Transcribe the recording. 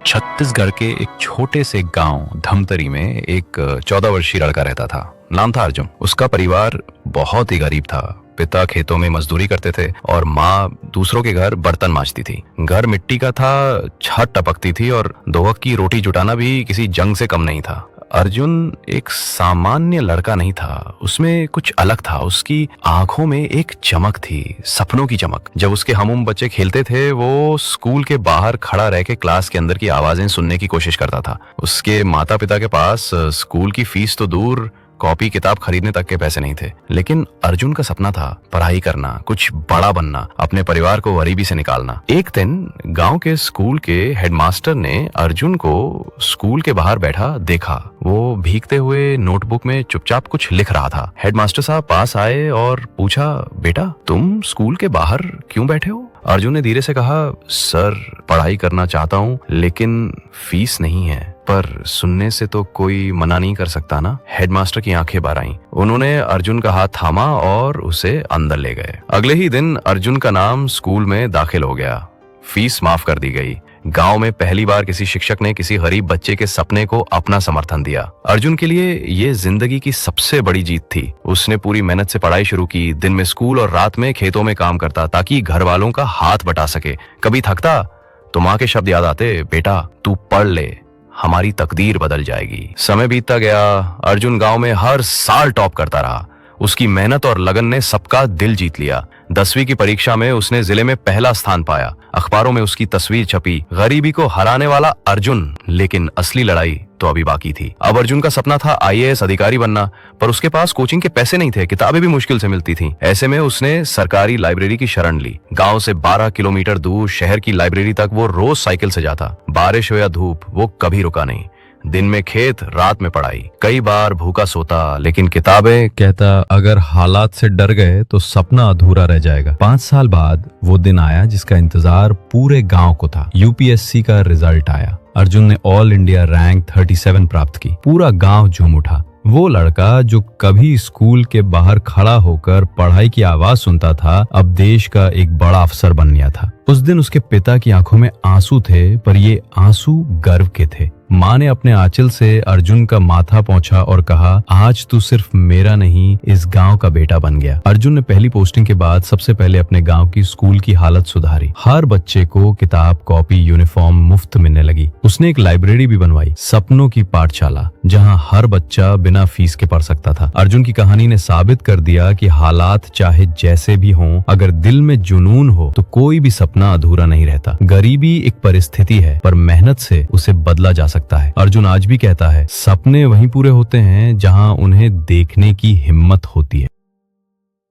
छत्तीसगढ़ के एक छोटे से गांव धमतरी में एक 14 वर्षीय लड़का रहता था। नाम था अर्जुन। उसका परिवार बहुत ही गरीब था। पिता खेतों में मजदूरी करते थे और माँ दूसरों के घर बर्तन मांजती थी। घर मिट्टी का था, छत टपकती थी और दो वक्त की रोटी जुटाना भी किसी जंग से कम नहीं था। अर्जुन एक सामान्य लड़का नहीं था, उसमें कुछ अलग था। उसकी आंखों में एक चमक थी, सपनों की चमक। जब उसके हम बच्चे खेलते थे, वो स्कूल के बाहर खड़ा रह के क्लास के अंदर की आवाजें सुनने की कोशिश करता था। उसके माता पिता के पास स्कूल की फीस तो दूर, कॉपी किताब खरीदने तक के पैसे नहीं थे। लेकिन अर्जुन का सपना था पढ़ाई करना, कुछ बड़ा बनना, अपने परिवार को गरीबी से निकालना। एक दिन गांव के स्कूल के हेडमास्टर ने अर्जुन को स्कूल के बाहर बैठा देखा। वो भीगते हुए नोटबुक में चुपचाप कुछ लिख रहा था। हेडमास्टर साहब पास आए और पूछा, बेटा तुम स्कूल के बाहर क्यों बैठे हो? अर्जुन ने धीरे से कहा, सर पढ़ाई करना चाहता हूँ लेकिन फीस नहीं है। पर सुनने से तो कोई मना नहीं कर सकता ना। हेडमास्टर की आंखें बाहर आईं। उन्होंने अर्जुन का हाथ थामा और उसे अंदर ले गए। अगले ही दिन अर्जुन का नाम स्कूल में दाखिल हो गया। फीस माफ कर दी गई। गांव में पहली बार किसी शिक्षक ने किसी गरीब बच्चे के सपने को अपना समर्थन दिया। अर्जुन के लिए ये जिंदगी की सबसे बड़ी जीत थी। उसने पूरी मेहनत से पढ़ाई शुरू की। दिन में स्कूल और रात में खेतों में काम करता ताकि घर वालों का हाथ बटा सके। कभी थकता तो माँ के शब्द याद आते, बेटा तू पढ़ ले, हमारी तकदीर बदल जाएगी। समय बीतता गया। अर्जुन गांव में हर साल टॉप करता रहा। उसकी मेहनत और लगन ने सबका दिल जीत लिया। 10वीं की परीक्षा में उसने जिले में पहला स्थान पाया। अखबारों में उसकी तस्वीर छपी, गरीबी को हराने वाला अर्जुन। लेकिन असली लड़ाई तो अभी बाकी थी। अब अर्जुन का सपना था आईएएस अधिकारी बनना, पर उसके पास कोचिंग के पैसे नहीं थे, किताबें भी मुश्किल से मिलती थीं। ऐसे में उसने सरकारी लाइब्रेरी की शरण ली। गांव से 12 किलोमीटर दूर शहर की लाइब्रेरी तक वो रोज साइकिल से जाता। बारिश हो या धूप, वो कभी रुका नहीं। दिन में खेत, रात में पढ़ाई। कई बार भूखा सोता, लेकिन किताबें। कहता, अगर हालात से डर गए तो सपना अधूरा रह जाएगा। 5 साल बाद वो दिन आया जिसका इंतजार पूरे गांव को था। यूपीएससी का रिजल्ट आया। अर्जुन ने ऑल इंडिया रैंक 37 प्राप्त की। पूरा गांव झूम उठा। वो लड़का जो कभी स्कूल के बाहर खड़ा होकर पढ़ाई की आवाज सुनता था, अब देश का एक बड़ा अफसर बन गया था। उस दिन उसके पिता की आंखों में आंसू थे, पर ये आंसू गर्व के थे। माँ ने अपने आंचल से अर्जुन का माथा पोंछा और कहा, आज तू सिर्फ मेरा नहीं, इस गांव का बेटा बन गया। अर्जुन ने पहली पोस्टिंग के बाद सबसे पहले अपने गांव की स्कूल की हालत सुधारी। हर बच्चे को किताब, कॉपी, यूनिफॉर्म मुफ्त मिलने लगी। उसने एक लाइब्रेरी भी बनवाई, सपनों की पाठशाला, जहां हर बच्चा बिना फीस के पढ़ सकता था। अर्जुन की कहानी ने साबित कर दिया कि हालात चाहे जैसे भी हों, अगर दिल में जुनून हो तो कोई भी सपना अधूरा नहीं रहता। गरीबी एक परिस्थिति है, पर मेहनत से उसे बदला जा सकता है। अर्जुन आज भी कहता है, सपने वहीं पूरे होते हैं जहां उन्हें देखने की हिम्मत होती है।